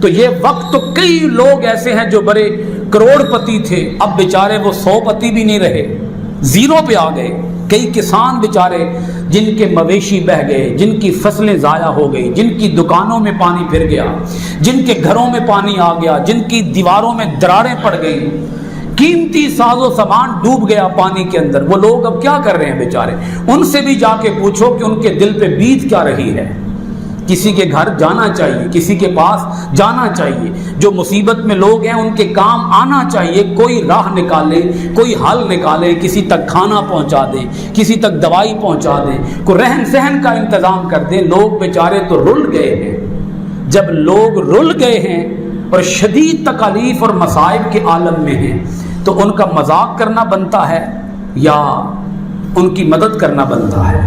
तो ये वक्त तो कई लोग ऐसे हैं जो बड़े करोड़पति थे, अब बेचारे वो 100पति भी नहीं रहे, जीरो पे आ गए। कई किसान बेचारे जिनके मवेशी बह गए, जिनकी फसलें ज़ाया हो गई, जिनकी दुकानों में पानी फिर गया, जिनके घरों में पानी आ गया, जिनकी दीवारों में दरारें पड़ गई, कीमती साजो सामान डूब गया पानी के अंदर। वो लोग अब क्या कर रहे हैं बेचारे? उनसे भी जाके पूछो कि उनके दिल पे बीत क्या रही है। किसी के घर जाना चाहिए, किसी के पास जाना चाहिए। जो मुसीबत में लोग हैं उनके काम आना चाहिए, कोई राह निकाले, कोई हल निकाले, किसी तक खाना पहुंचा दे, किसी तक दवाई पहुंचा दे, कोई रहन सहन का इंतजाम कर दे। लोग बेचारे तो रुल गए हैं। जब लोग रुल गए हैं और शदीद तकालीफ और मसाइब के आलम में हैं, तो उनका मजाक करना बनता है या उनकी मदद करना बनता है?